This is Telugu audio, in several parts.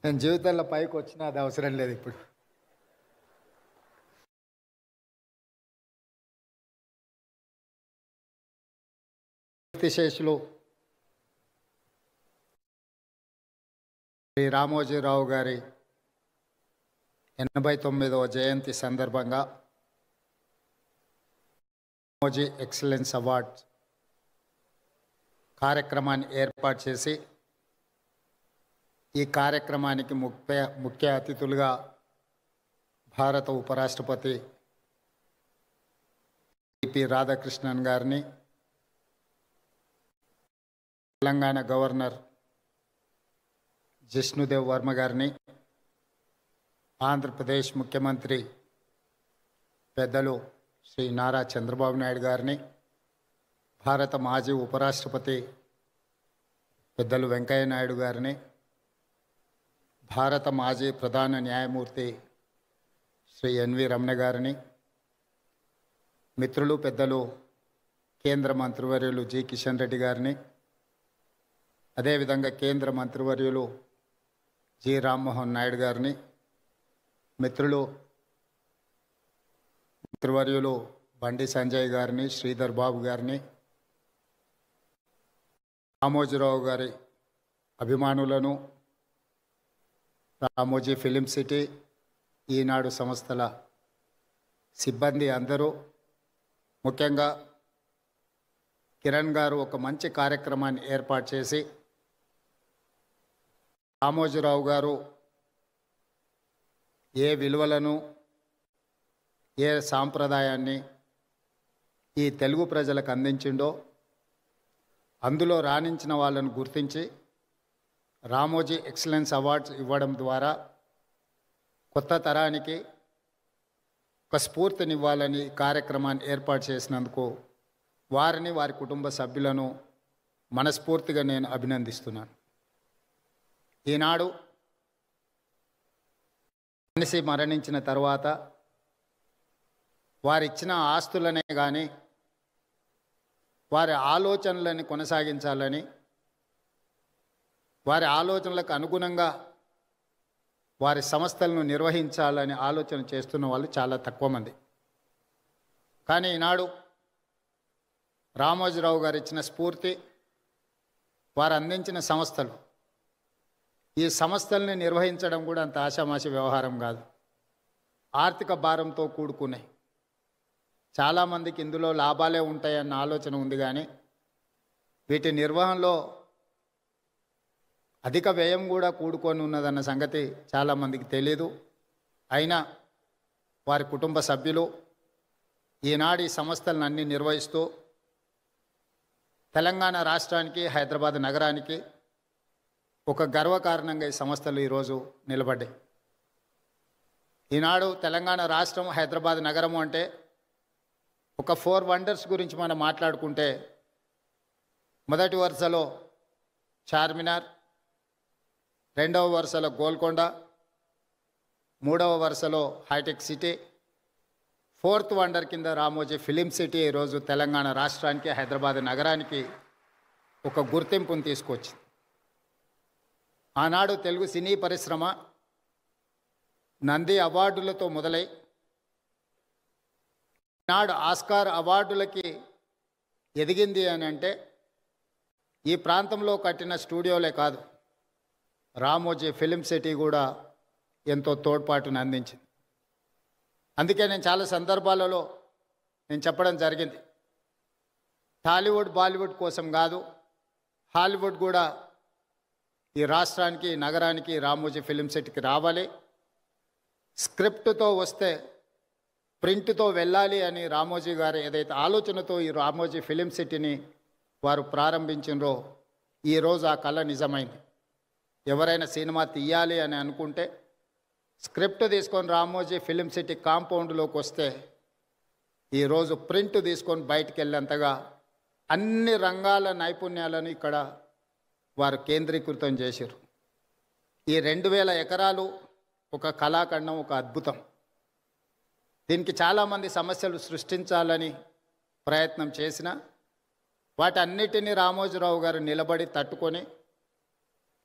నేను జీవితంలో పైకి వచ్చినా అది అవసరం లేదు ఇప్పుడు. కీర్తిశేషులు శ్రీ రామోజీరావు గారి 89వ జయంతి సందర్భంగా రామోజీ ఎక్సలెన్స్ అవార్డ్ కార్యక్రమాన్ని ఏర్పాటు చేసి ఈ కార్యక్రమానికి ముఖ్య అతిథులుగా భారత ఉపరాష్ట్రపతి పి రాధాకృష్ణన్ గారిని, తెలంగాణ గవర్నర్ జిష్ణుదేవ్ వర్మ గారిని, ఆంధ్రప్రదేశ్ ముఖ్యమంత్రి పెద్దలు శ్రీ నారా చంద్రబాబు నాయుడు గారిని, భారత మాజీ ఉపరాష్ట్రపతి పెద్దలు వెంకయ్య నాయుడు గారిని, భారత మాజీ ప్రధాన న్యాయమూర్తి శ్రీ ఎన్వి రమణ గారిని, మిత్రులు పెద్దలు కేంద్ర మంత్రివర్యులు జి కిషన్ రెడ్డి గారిని, అదేవిధంగా కేంద్ర మంత్రివర్యులు జి రామ్మోహన్ నాయుడు గారిని, మంత్రివర్యులు బండి సంజయ్ గారిని, శ్రీధర్ బాబు గారిని, రామోజీరావు గారి అభిమానులను, రామోజీ ఫిలిం సిటీ, ఈనాడు సంస్థల సిబ్బంది అందరూ, ముఖ్యంగా కిరణ్ గారు ఒక మంచి కార్యక్రమాన్ని ఏర్పాటు చేసి రామోజీరావు గారు ఏ విలువలను, ఏ సాంప్రదాయాన్ని ఈ తెలుగు ప్రజలకు అందించిండో అందులో రాణించిన వాళ్ళను గుర్తించి రామోజీ ఎక్సలెన్స్ అవార్డ్స్ ఇవ్వడం ద్వారా కొత్త తరానికి ఒక స్ఫూర్తినివ్వాలని కార్యక్రమాన్ని ఏర్పాటు చేసినందుకు వారిని, వారి కుటుంబ సభ్యులను మనస్ఫూర్తిగా నేను అభినందిస్తున్నాను. ఈనాడు మనిషి మరణించిన తర్వాత వారిచ్చిన ఆస్తులనే కానీ వారి ఆలోచనలని కొనసాగించాలని, వారి ఆలోచనలకు అనుగుణంగా వారి సంస్థలను నిర్వహించాలని ఆలోచన చేస్తున్న వాళ్ళు చాలా తక్కువ మంది. కానీ ఈనాడు రామోజీరావు గారు ఇచ్చిన స్ఫూర్తి, వారు అందించిన సంస్థలు, ఈ సంస్థల్ని నిర్వహించడం కూడా అంత ఆషామాషి వ్యవహారం కాదు. ఆర్థిక భారంతో కూడుకున్నాయి. చాలామందికి ఇందులో లాభాలే ఉంటాయన్న ఆలోచన ఉంది, కానీ వీటి నిర్వహణలో అధిక వ్యయం కూడా కూడుకొని ఉన్నదన్న సంగతి చాలామందికి తెలియదు. అయినా వారి కుటుంబ సభ్యులు ఈనాడు ఈ సంస్థలను అన్నీ నిర్వహిస్తూ తెలంగాణ రాష్ట్రానికి, హైదరాబాద్ నగరానికి ఒక గర్వకారణంగా ఈ సంస్థలు ఈరోజు నిలబడ్డాయి. ఈనాడు తెలంగాణ రాష్ట్రం, హైదరాబాద్ నగరము అంటే ఒక 4 వండర్స్ గురించి మనం మాట్లాడుకుంటే మొదటి వరుసలో చార్మినార్, రెండవ వరుసలో గోల్కొండ, మూడవ వరుసలో హైటెక్ సిటీ, 4th వండర్ కింద రామోజీ ఫిలిం సిటీ ఈరోజు తెలంగాణ రాష్ట్రానికి, హైదరాబాద్ నగరానికి ఒక గుర్తింపును తీసుకొచ్చింది. ఆనాడు తెలుగు సినీ పరిశ్రమ నంది అవార్డులతో మొదలై నాడు ఆస్కార్ అవార్డులకి ఎదిగింది అని అంటే ఈ ప్రాంతంలో కట్టిన స్టూడియోలే కాదు, రామోజీ ఫిలిం సిటీ కూడా ఎంతో తోడ్పాటును అందించింది. అందుకే నేను చాలా సందర్భాలలో నేను చెప్పడం జరిగింది, టాలీవుడ్ బాలీవుడ్ కోసం కాదు, హాలీవుడ్ కూడా ఈ రాష్ట్రానికి, నగరానికి, రామోజీ ఫిలిం సిటీకి రావాలి. స్క్రిప్ట్తో వస్తే ప్రింట్తో వెళ్ళాలి అని రామోజీ గారు ఏదైతే ఆలోచనతో ఈ రామోజీ ఫిలిం సిటీని వారు ప్రారంభించినరో ఈరోజు ఆ కళ నిజమైంది. ఎవరైనా సినిమా తీయాలి అని అనుకుంటే స్క్రిప్ట్ తీసుకొని రామోజీ ఫిలిం సిటీ కాంపౌండ్లోకి వస్తే ఈరోజు ప్రింట్ తీసుకొని బయటికి వెళ్ళేంతగా అన్ని రంగాల నైపుణ్యాలను ఇక్కడ వారు కేంద్రీకృతం చేశారు. ఈ 2000 ఎకరాలు ఒక కళాఖండం, ఒక అద్భుతం. దీనికి చాలామంది సమస్యలు సృష్టించాలని ప్రయత్నం చేసిన వాటన్నిటినీ రామోజీరావు గారు నిలబడి తట్టుకొని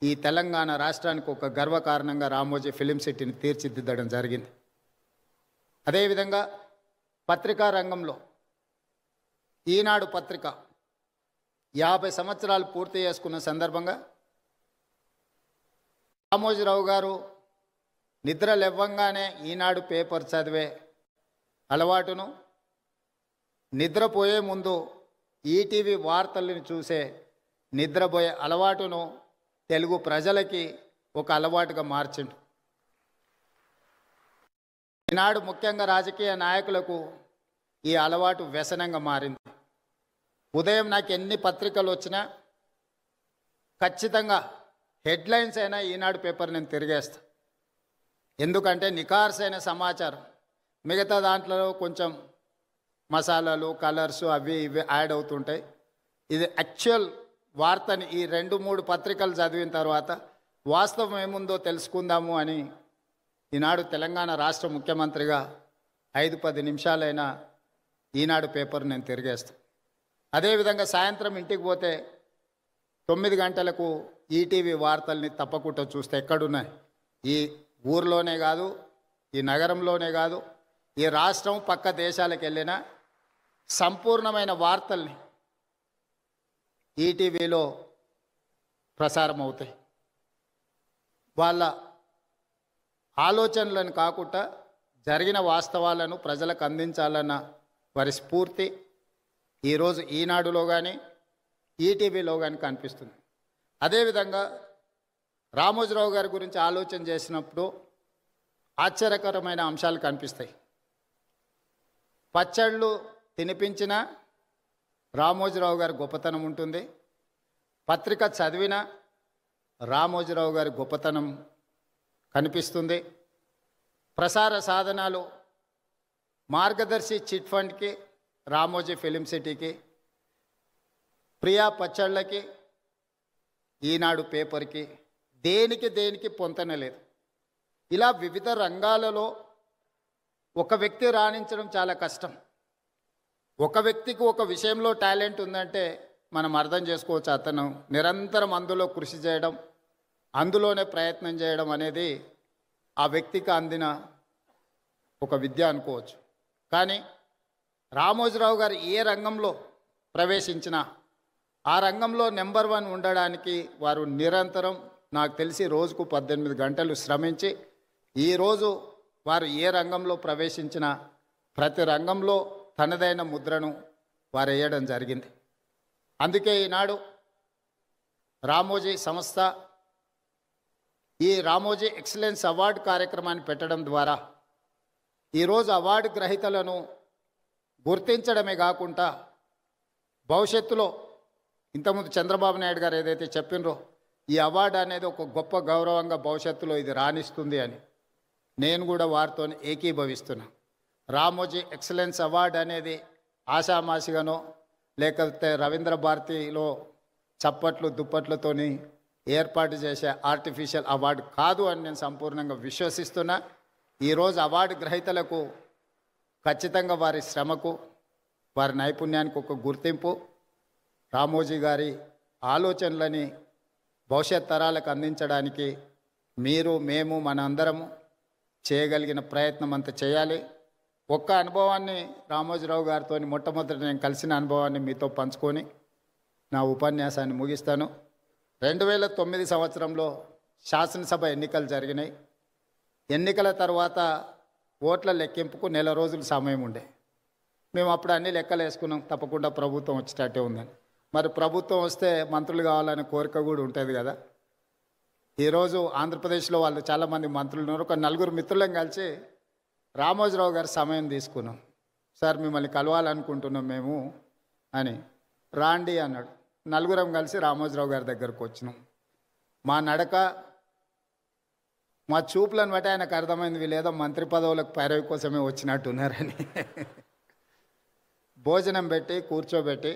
ఈ తెలంగాణ రాష్ట్రానికి ఒక గర్వకారణంగా రామోజీ ఫిలిం సిటీని తీర్చిదిద్దడం జరిగింది. అదేవిధంగా పత్రికా రంగంలో ఈనాడు పత్రిక 50 సంవత్సరాలు పూర్తి చేసుకున్న సందర్భంగా రామోజీరావు గారు నిద్ర లేవ్వంగానే ఈనాడు పేపర్ చదివే అలవాటును, నిద్రపోయే ముందు ఈటీవీ వార్తలను చూసే నిద్రపోయే అలవాటును తెలుగు ప్రజలకి ఒక అలవాటుగా మార్చిండు. ఈనాడు ముఖ్యంగా రాజకీయ నాయకులకు ఈ అలవాటు వ్యసనంగా మారింది. ఉదయం నాకు ఎన్ని పత్రికలు వచ్చినా ఖచ్చితంగా హెడ్లైన్స్ అయినా ఈనాడు పేపర్ నేను తిరిగేస్తా. ఎందుకంటే నిఖార్సైన సమాచారం, మిగతా దాంట్లో కొంచెం మసాలాలు, కలర్స్ అవి ఇవి యాడ్ అవుతుంటాయి. ఇది యాక్చువల్ వార్తని ఈ 2-3 పత్రికలు చదివిన తర్వాత వాస్తవం ఏముందో తెలుసుకుందాము అని ఈనాడు తెలంగాణ రాష్ట్ర ముఖ్యమంత్రిగా 5-10 నిమిషాలైనా ఈనాడు పేపర్ నేను తిరిగేస్తాను. అదేవిధంగా సాయంత్రం ఇంటికి పోతే 9 గంటలకు ఈటీవీ వార్తల్ని తప్పకుండా చూస్తే ఎక్కడున్నాయి, ఈ ఊర్లోనే కాదు, ఈ నగరంలోనే కాదు, ఈ రాష్ట్రం పక్క దేశాలకు వెళ్ళిన సంపూర్ణమైన వార్తల్ని ఈటీవీలో ప్రసారం అవుతాయి. వాళ్ళ ఆలోచనలను కాకుండా జరిగిన వాస్తవాలను ప్రజలకు అందించాలన్న వారి స్ఫూర్తి ఈరోజు ఈనాడులో కానీ ఈటీవీలో కానీ కనిపిస్తుంది. అదేవిధంగా రామోజీరావు గారి గురించి ఆలోచన చేసినప్పుడు ఆశ్చర్యకరమైన అంశాలు కనిపిస్తాయి. పచ్చళ్ళు తినిపించిన రామోజీరావు గారి గొప్పతనం ఉంటుంది, పత్రిక చదివిన రామోజీరావు గారి గొప్పతనం కనిపిస్తుంది. ప్రసార సాధనాలు మార్గదర్శి చిట్ ఫండ్కి, రామోజీ ఫిలిం సిటీకి, ప్రియా పచ్చళ్ళకి, ఈనాడు పేపర్కి దేనికి పొంతన లేదు. ఇలా వివిధ రంగాలలో ఒక వ్యక్తి రాణించడం చాలా కష్టం. ఒక వ్యక్తికి ఒక విషయంలో టాలెంట్ ఉందంటే మనం అర్థం చేసుకోవచ్చు, అతను నిరంతరం అందులో కృషి చేయడం, అందులోనే ప్రయత్నం చేయడం అనేది ఆ వ్యక్తికి అందిన ఒక విద్య అనుకోవచ్చు. కానీ రామోజీరావు గారు ఏ రంగంలో ప్రవేశించినా ఆ రంగంలో నెంబర్ 1 ఉండడానికి వారు నిరంతరం, నాకు తెలిసి రోజుకు 18 గంటలు శ్రమించి, ఈరోజు వారు ఏ రంగంలో ప్రవేశించినా ప్రతి రంగంలో తనదైన ముద్రను వారు వేయడం జరిగింది. అందుకే ఈనాడు రామోజీ సంస్థ ఈ రామోజీ ఎక్సలెన్స్ అవార్డు కార్యక్రమాన్ని పెట్టడం ద్వారా ఈరోజు అవార్డు గ్రహీతలను గుర్తించడమే కాకుండా భవిష్యత్తులో ఇంతకుముందు చంద్రబాబు నాయుడు గారు ఏదైతే చెప్పినరో ఈ అవార్డు అనేది ఒక గొప్ప గౌరవంగా భవిష్యత్తులో ఇది రాణిస్తుంది అని నేను కూడా వారితో ఏకీభవిస్తున్నా. రామోజీ ఎక్సలెన్స్ అవార్డు అనేది ఆషామాషిగానో లేకపోతే రవీంద్ర భారతిలో చప్పట్లు దుప్పట్లతోని ఏర్పాటు చేసే ఆర్టిఫిషియల్ అవార్డు కాదు అని నేను సంపూర్ణంగా విశ్వసిస్తున్నా. ఈరోజు అవార్డు గ్రహీతలకు ఖచ్చితంగా వారి శ్రమకు, వారి నైపుణ్యానికి ఒక గుర్తింపు, రామోజీ గారి ఆలోచనలని భవిష్యత్ తరాలకు అందించడానికి మీరు, మేము, మన అందరము చేయగలిగిన ప్రయత్నం అంతా చేయాలి. ఒక్క అనుభవాన్ని రామోజీరావు గారితో మొట్టమొదటి నేను కలిసిన అనుభవాన్ని మీతో పంచుకొని నా ఉపన్యాసాన్ని ముగిస్తాను. 2009 సంవత్సరంలో శాసనసభ ఎన్నికలు జరిగినాయి. ఎన్నికల తర్వాత ఓట్ల లెక్కింపుకు 1 నెల రోజులు సమయం ఉండే. మేము అప్పుడు అన్ని లెక్కలు వేసుకున్నాం, తప్పకుండా ప్రభుత్వం వచ్చేటట్టే ఉందని. మరి ప్రభుత్వం వస్తే మంత్రులు కావాలనే కోరిక కూడా ఉంటుంది కదా. ఈరోజు ఆంధ్రప్రదేశ్లో వాళ్ళు చాలామంది మంత్రులు ఉన్నారు. ఒక 4 మిత్రులను కలిసి రామోజీరావు గారి సమయం తీసుకున్నాం. సార్ మిమ్మల్ని కలవాలనుకుంటున్నాం మేము అని. రాండి అన్నాడు. 4 కలిసి రామోజీరావు గారి దగ్గరకు వచ్చినాం. మా నడక, మా చూపులను బట్టి ఆయనకు అర్థమైంది వీళ్ళేదో మంత్రి పదవులకు పైరవి కోసమే వచ్చినట్టున్నారని. భోజనం పెట్టి కూర్చోబెట్టి,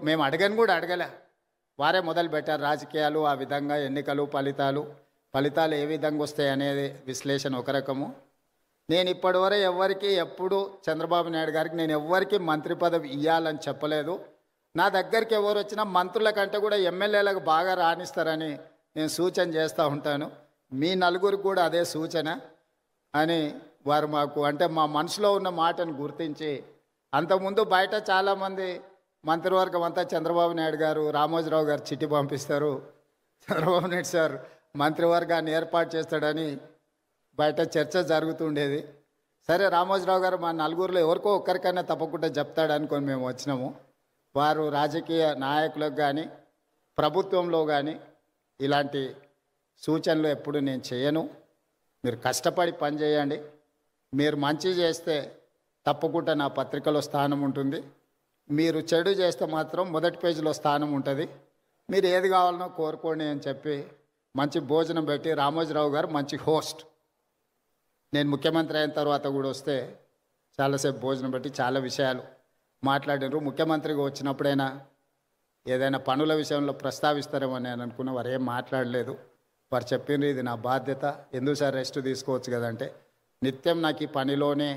మేము అడగని కూడా అడగలే, వారే మొదలు పెట్టారు రాజకీయాలు, ఆ విధంగా ఎన్నికలు, ఫలితాలు ఏ విధంగా వస్తాయి అనేది విశ్లేషణ ఒక రకము. నేను ఇప్పటివరకు ఎప్పుడు చంద్రబాబు నాయుడు గారికి నేను ఎవ్వరికి మంత్రి పదవి ఇవ్వాలని చెప్పలేదు. నా దగ్గరికి ఎవరు వచ్చినా మంత్రుల కంటే కూడా ఎమ్మెల్యేలకు బాగా రాణిస్తారని నేను సూచన చేస్తూ ఉంటాను. మీ నలుగురికి కూడా అదే సూచన అని వారు మాకు అంటే మా మనసులో ఉన్న మాటను గుర్తించి, అంతకుముందు బయట చాలామంది మంత్రివర్గం అంతా చంద్రబాబు నాయుడు గారు, రామోజీరావు గారు చిట్టి పంపిస్తారు, చంద్రబాబు నాయుడు సార్ మంత్రివర్గాన్ని ఏర్పాటు చేస్తాడని బయట చర్చ జరుగుతుండేది. సరే రామోజీరావు గారు మా నలుగురిలో ఎవరికో ఒక్కరికైనా తప్పకుండా చెప్తాడు అనుకొని మేము వచ్చినాము. వారు రాజకీయ నాయకులకు కానీ ప్రభుత్వంలో కానీ ఇలాంటి సూచనలు ఎప్పుడు నేను చేయను. మీరు కష్టపడి పనిచేయండి, మీరు మంచి చేస్తే తప్పకుండా నా పత్రికలో స్థానం ఉంటుంది, మీరు చెడు చేస్తే మాత్రం మొదటి పేజీలో స్థానం ఉంటుంది, మీరు ఏది కావాలనో కోరుకోండి అని చెప్పి మంచి భోజనం పెట్టి, రామోజీరావు గారు మంచి హోస్ట్, నేను ముఖ్యమంత్రి అయిన తర్వాత కూడా వస్తే చాలాసేపు భోజనం పెట్టి చాలా విషయాలు మాట్లాడినారు. ముఖ్యమంత్రిగా వచ్చినప్పుడైనా ఏదైనా పనుల విషయంలో ప్రస్తావిస్తారేమో నేను అనుకున్న, వారు ఏం మాట్లాడలేదు. వారు చెప్పిండ్రు ఇది నా బాధ్యత, ఎందుకు సార్ రెస్ట్ తీసుకోవచ్చు కదంటే, నిత్యం నాకు ఈ పనిలోనే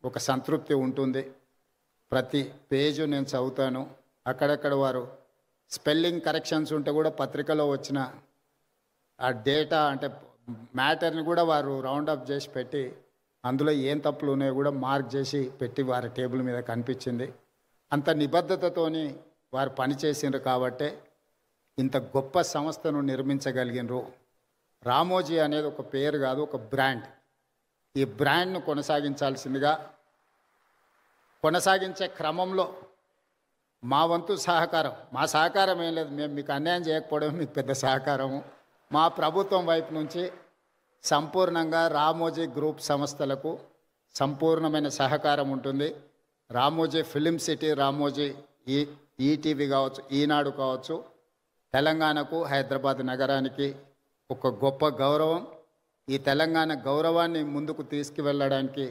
ఒక సంతృప్తి ఉంటుంది, ప్రతి పేజు నేను చదువుతాను. అక్కడక్కడ వారు స్పెల్లింగ్ కరెక్షన్స్ ఉంటే కూడా పత్రికలో వచ్చిన ఆ డేటా అంటే మ్యాటర్ని కూడా వారు రౌండప్ చేసి పెట్టి, అందులో ఏం తప్పులు ఉన్నాయో కూడా మార్క్ చేసి పెట్టి వారి టేబుల్ మీద కనిపించింది. అంత నిబద్ధతతోని వారు పనిచేసిండ్రు కాబట్టే ఇంత గొప్ప సంస్థను నిర్మించగలిగినరు. రామోజీ అనేది ఒక పేరు కాదు, ఒక బ్రాండ్. ఈ బ్రాండ్ను కొనసాగించాల్సిందిగా, కొనసాగించే క్రమంలో మా వంతు సహకారం, మా సహకారం ఏం లేదు, మేము మీకు అన్యాయం చేయకపోవడం మీకు పెద్ద సహకారము. మా ప్రభుత్వం వైపు నుంచి సంపూర్ణంగా రామోజీ గ్రూప్ సంస్థలకు సంపూర్ణమైన సహకారం ఉంటుంది. Ramoji film city, Ramoji ETV కావచ్చు, ఈనాడు కావచ్చు, తెలంగాణకు హైదరాబాద్ నగరానికి ఒక గొప్ప గౌరవం. ఈ తెలంగాణ గౌరవాన్ని ముందుకు తీసుకువెళ్ళడానికి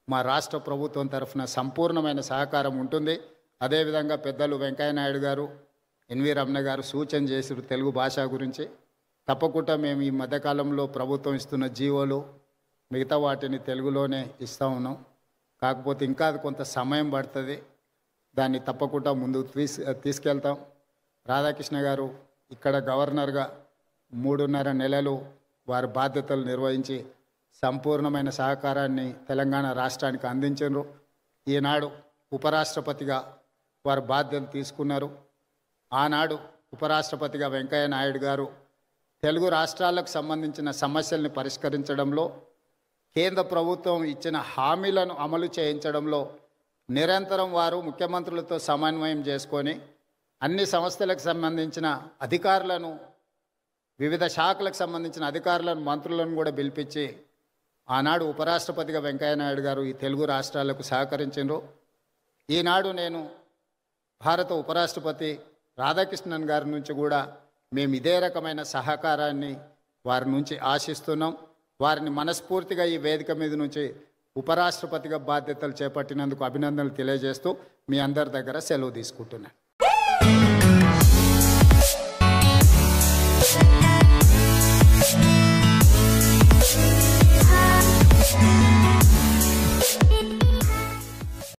మా రాష్ట్ర ప్రభుత్వం తరఫున సంపూర్ణమైన సహకారం ఉంటుంది. అదేవిధంగా పెద్దలు వెంకయ్యనాయుడు గారు, ఎన్వి రమణ గారు సూచన చేసారు తెలుగు భాష గురించి. తప్పకుండా మేము ఈ మధ్యకాలంలో ప్రభుత్వం ఇస్తున్న జీవోలు మిగతా వాటిని తెలుగులోనే ఇస్తూ ఉన్నాం. కాకపోతే ఇంకా అది కొంత సమయం పడుతుంది, దాన్ని తప్పకుండా ముందుకు తీసుకెళ్తాం. రాధాకృష్ణ గారు ఇక్కడ గవర్నర్గా 3.5 నెలలు వారి బాధ్యతలు నిర్వహించి సంపూర్ణమైన సహకారాన్ని తెలంగాణ రాష్ట్రానికి అందించారు. ఈనాడు ఉపరాష్ట్రపతిగా వారు బాధ్యతలు తీసుకున్నారు. ఆనాడు ఉపరాష్ట్రపతిగా వెంకయ్య నాయుడు గారు తెలుగు రాష్ట్రాలకు సంబంధించిన సమస్యల్ని పరిష్కరించడంలో, కేంద్ర ప్రభుత్వం ఇచ్చిన హామీలను అమలు చేయించడంలో నిరంతరం వారు ముఖ్యమంత్రులతో సమన్వయం చేసుకొని అన్ని సంస్థలకు సంబంధించిన అధికారులను, వివిధ శాఖలకు సంబంధించిన అధికారులను, మంత్రులను కూడా పిలిపించి ఆనాడు ఉపరాష్ట్రపతిగా వెంకయ్యనాయుడు గారు ఈ తెలుగు రాష్ట్రాలకు సహకరించారు. ఈనాడు నేను భారత ఉపరాష్ట్రపతి రాధాకృష్ణన్ గారి నుంచి కూడా మేము ఇదే రకమైన సహకారాన్ని వారి నుంచి ఆశిస్తున్నాం. వారిని మనస్ఫూర్తిగా ఈ వేదిక మీద నుంచి ఉపరాష్ట్రపతిగా బాధ్యతలు చేపట్టినందుకు అభినందనలు తెలియజేస్తూ మీ అందరి దగ్గర సెలవు తీసుకుంటున్నాను.